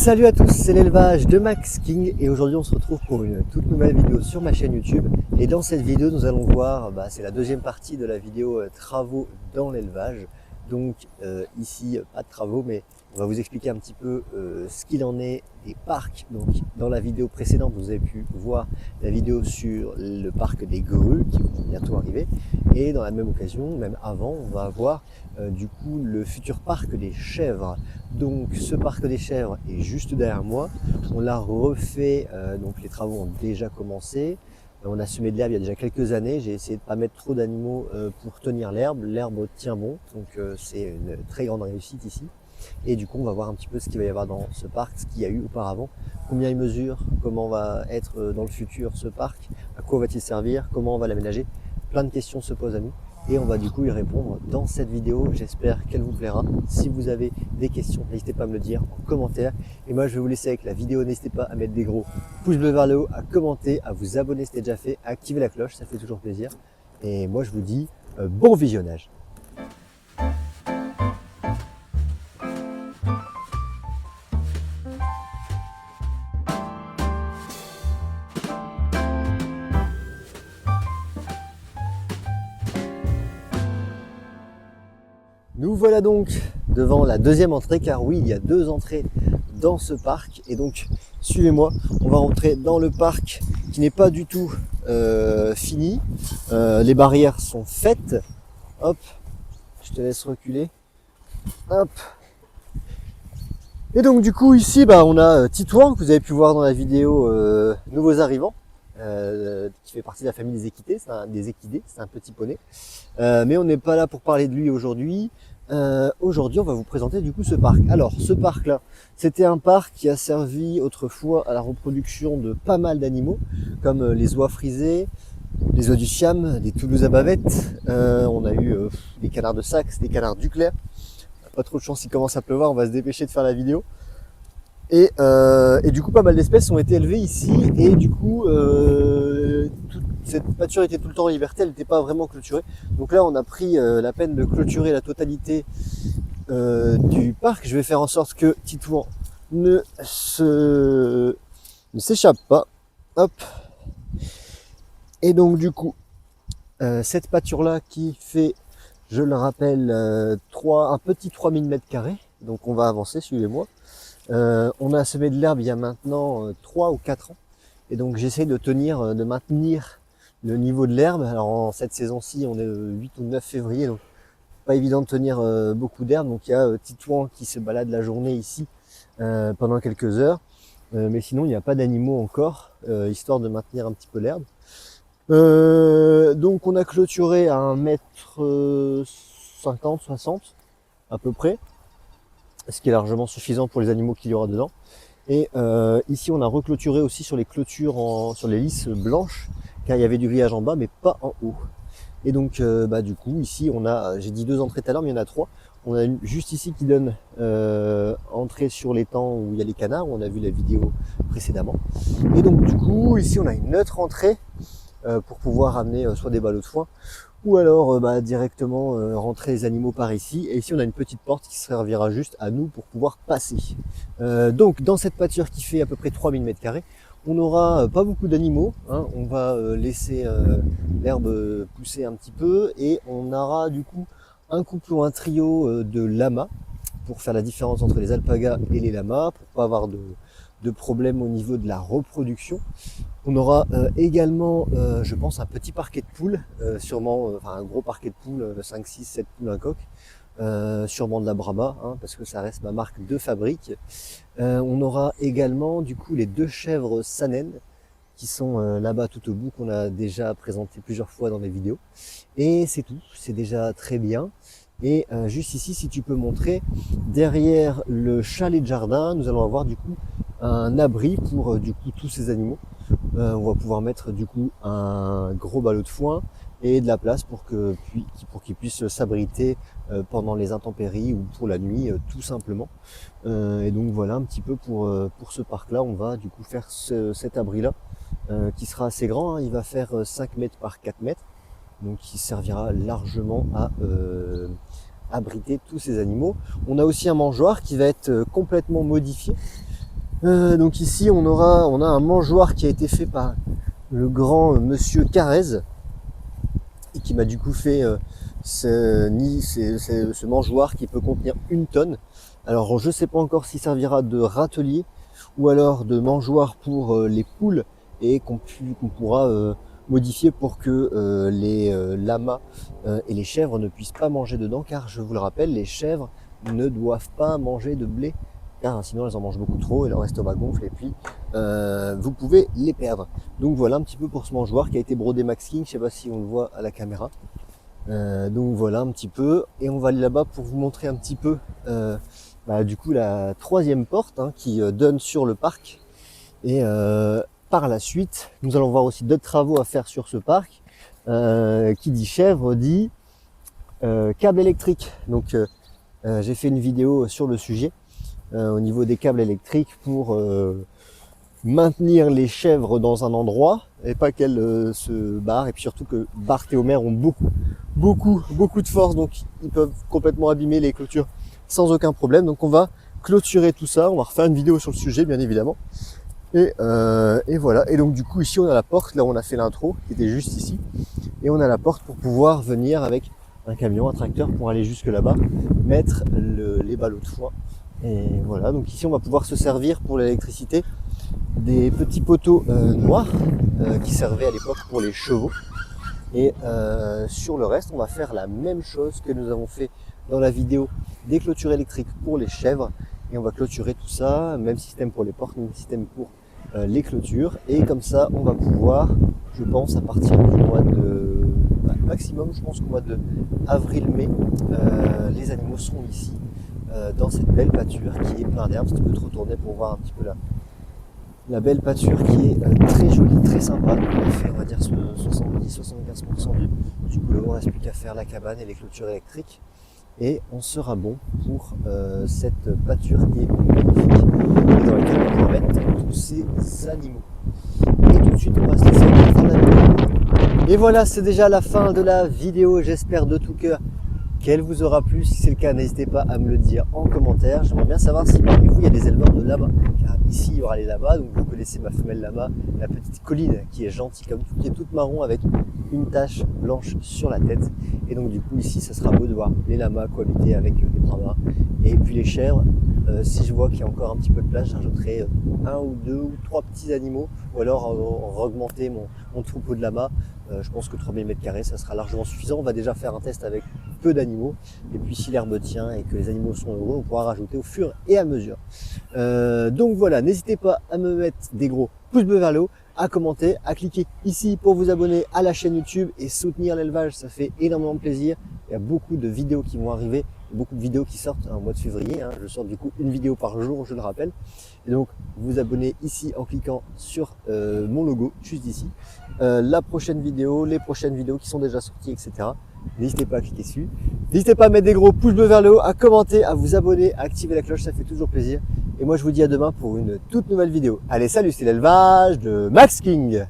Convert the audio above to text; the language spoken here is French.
Salut à tous, c'est l'élevage de Max King et aujourd'hui on se retrouve pour une toute nouvelle vidéo sur ma chaîne YouTube. Et dans cette vidéo nous allons voir, c'est la deuxième partie de la vidéo travaux dans l'élevage. Donc ici pas de travaux, mais on va vous expliquer un petit peu ce qu'il en est des parcs. Donc dans la vidéo précédente vous avez pu voir la vidéo sur le parc des grues qui vont bientôt arriver. Et dans la même occasion, même avant, on va avoir du coup le futur parc des chèvres. Donc ce parc des chèvres est juste derrière moi, on l'a refait, donc les travaux ont déjà commencé, on a semé de l'herbe il y a déjà quelques années, j'ai essayé de ne pas mettre trop d'animaux pour tenir l'herbe tient bon, donc c'est une très grande réussite ici. Et du coup on va voir un petit peu ce qu'il va y avoir dans ce parc, ce qu'il y a eu auparavant, combien il mesure, comment va être dans le futur ce parc, à quoi va-t-il servir, comment on va l'aménager, plein de questions se posent à nous. Et on va du coup y répondre dans cette vidéo, j'espère qu'elle vous plaira. Si vous avez des questions, n'hésitez pas à me le dire en commentaire. Et moi je vais vous laisser avec la vidéo, n'hésitez pas à mettre des gros pouces bleus vers le haut, à commenter, à vous abonner si c'est déjà fait, à activer la cloche, ça fait toujours plaisir. Et moi je vous dis bon visionnage. Nous voilà donc devant la deuxième entrée, car oui, il y a deux entrées dans ce parc. Et donc, suivez-moi, on va rentrer dans le parc qui n'est pas du tout fini. Les barrières sont faites. Hop, je te laisse reculer. Hop. Et donc du coup ici, on a Titouan, que vous avez pu voir dans la vidéo Nouveaux Arrivants. Qui fait partie de la famille des équidés, c'est un petit poney. Mais on n'est pas là pour parler de lui aujourd'hui. Aujourd'hui, on va vous présenter du coup ce parc. Alors, ce parc-là, c'était un parc qui a servi autrefois à la reproduction de pas mal d'animaux, comme les oies frisées, les oies du Siam, des Toulouse à bavettes. On a eu des canards de Saxe, des canards d'Uclair. Pas trop de chance, il commence à pleuvoir, on va se dépêcher de faire la vidéo. Et du coup, pas mal d'espèces ont été élevées ici, et du coup, toute cette pâture était tout le temps en liberté, elle n'était pas vraiment clôturée. Donc là, on a pris la peine de clôturer la totalité du parc. Je vais faire en sorte que Titouan ne s'échappe pas. Hop. Et donc du coup, cette pâture-là qui fait, je le rappelle, un petit 3000 m². Donc on va avancer, suivez-moi. On a semé de l'herbe il y a maintenant 3 ou 4 ans. Et donc j'essaie de maintenir le niveau de l'herbe. Alors en cette saison-ci, on est le 8 ou 9 février, donc pas évident de tenir beaucoup d'herbe. Donc il y a Titouan qui se balade la journée ici pendant quelques heures. Mais sinon, il n'y a pas d'animaux encore, histoire de maintenir un petit peu l'herbe. Donc on a clôturé à 1,50 m, 60 à peu près, ce qui est largement suffisant pour les animaux qu'il y aura dedans. Et ici on a reclôturé aussi sur les clôtures, sur les lisses blanches, car il y avait du grillage en bas mais pas en haut. Et donc du coup ici on a, j'ai dit 2 entrées tout à l'heure, mais il y en a 3. On a une juste ici qui donne entrée sur l'étang où il y a les canards, où on a vu la vidéo précédemment. Et donc du coup ici on a une autre entrée pour pouvoir amener soit des ballots de foin, ou alors directement rentrer les animaux par ici. Et ici on a une petite porte qui servira juste à nous pour pouvoir passer. Donc dans cette pâture qui fait à peu près 3000 m², on n'aura pas beaucoup d'animaux, hein. On va laisser l'herbe pousser un petit peu, et on aura du coup un couple ou un trio de lamas pour faire la différence entre les alpagas et les lamas, pour pas avoir de problème au niveau de la reproduction. On aura également, je pense, un petit parquet de poules, sûrement, un gros parquet de poules, 5, 6, 7 poules, un coq, sûrement de la Brahma, hein, parce que ça reste ma marque de fabrique. On aura également, du coup, les 2 chèvres Saanen, qui sont là-bas tout au bout, qu'on a déjà présenté plusieurs fois dans les vidéos. Et c'est tout, c'est déjà très bien. Et juste ici, si tu peux montrer, derrière le chalet de jardin, nous allons avoir du coup un abri pour du coup tous ces animaux. On va pouvoir mettre du coup un gros ballot de foin et de la place pour qu'ils puissent s'abriter pendant les intempéries ou pour la nuit, tout simplement. Et donc voilà un petit peu pour ce parc-là. On va du coup faire cet abri-là qui sera assez grand, hein. Il va faire 5 mètres par 4 mètres. Donc qui servira largement à abriter tous ces animaux. On a aussi un mangeoire qui va être complètement modifié Donc ici on a un mangeoire qui a été fait par le grand monsieur Carrez et qui m'a du coup fait ce mangeoire qui peut contenir 1 tonne. Alors je sais pas encore s'il servira de râtelier ou alors de mangeoire pour les poules et qu'on pourra modifier pour que les lamas et les chèvres ne puissent pas manger dedans, car je vous le rappelle, les chèvres ne doivent pas manger de blé, car sinon elles en mangent beaucoup trop et leur estomac gonfle et puis vous pouvez les perdre. Donc voilà un petit peu pour ce mangeoire qui a été brodé Max King, je sais pas si on le voit à la caméra. Donc voilà un petit peu, et on va aller là-bas pour vous montrer un petit peu du coup la 3e porte qui donne sur le parc. Et par la suite, nous allons voir aussi d'autres travaux à faire sur ce parc. Qui dit chèvre dit câble électrique. Donc j'ai fait une vidéo sur le sujet au niveau des câbles électriques pour maintenir les chèvres dans un endroit et pas qu'elles se barrent, et puis surtout que Bart et Homer ont beaucoup de force, donc ils peuvent complètement abîmer les clôtures sans aucun problème. Donc on va clôturer tout ça, on va refaire une vidéo sur le sujet bien évidemment. Et voilà, et donc du coup ici on a la porte, là où on a fait l'intro, qui était juste ici, et on a la porte pour pouvoir venir avec un camion, un tracteur pour aller jusque là-bas, mettre les ballots de foin. Et voilà, donc ici on va pouvoir se servir pour l'électricité des petits poteaux noirs qui servaient à l'époque pour les chevaux. Et sur le reste on va faire la même chose que nous avons fait dans la vidéo des clôtures électriques pour les chèvres, et on va clôturer tout ça, même système pour les portes, même système pour les clôtures, et comme ça on va pouvoir, je pense à partir du mois de maximum, je pense qu'au mois de avril-mai, les animaux seront ici dans cette belle pâture qui est plein d'herbes. Si tu peux te retourner pour voir un petit peu la belle pâture qui est très jolie, très sympa. On a fait, on va dire, 70-75% du boulot. On ne reste plus qu'à faire la cabane et les clôtures électriques. Et on sera bon pour cette pâture qui est magnifique et dans laquelle on va mettre tous ces animaux. Et tout de suite, on va se laisser à la fin de la vidéo. Et voilà, c'est déjà la fin de la vidéo. J'espère de tout cœur qu'elle vous aura plu. Si c'est le cas, n'hésitez pas à me le dire en commentaire. J'aimerais bien savoir si parmi vous il y a des éleveurs de lamas. Car ici il y aura les lamas, donc vous connaissez ma femelle lama, la petite Colline qui est gentille comme tout, qui est toute marron avec une tache blanche sur la tête. Et donc du coup ici ça sera beau de voir les lamas cohabiter avec les brahmas. Et puis les chèvres, si je vois qu'il y a encore un petit peu de place, j'ajouterai 1 ou 2 ou 3 petits animaux, ou alors augmenter mon troupeau de lamas. Je pense que 3000 m², ça sera largement suffisant. On va déjà faire un test avec peu d'animaux, et puis si l'herbe tient et que les animaux sont heureux, on pourra rajouter au fur et à mesure. Donc voilà, n'hésitez pas à me mettre des gros pouces bleus vers le haut, à commenter, à cliquer ici pour vous abonner à la chaîne YouTube et soutenir l'élevage, ça fait énormément plaisir. Il y a beaucoup de vidéos qui vont arriver, beaucoup de vidéos qui sortent en mois de février, je sors du coup une vidéo par jour, je le rappelle. Et donc vous vous abonnez ici en cliquant sur mon logo, juste ici. La prochaine vidéo, les prochaines vidéos qui sont déjà sorties, etc. N'hésitez pas à cliquer dessus. N'hésitez pas à mettre des gros pouces bleus vers le haut, à commenter, à vous abonner, à activer la cloche, ça fait toujours plaisir. Et moi je vous dis à demain pour une toute nouvelle vidéo. Allez, salut, c'est l'élevage de Max King.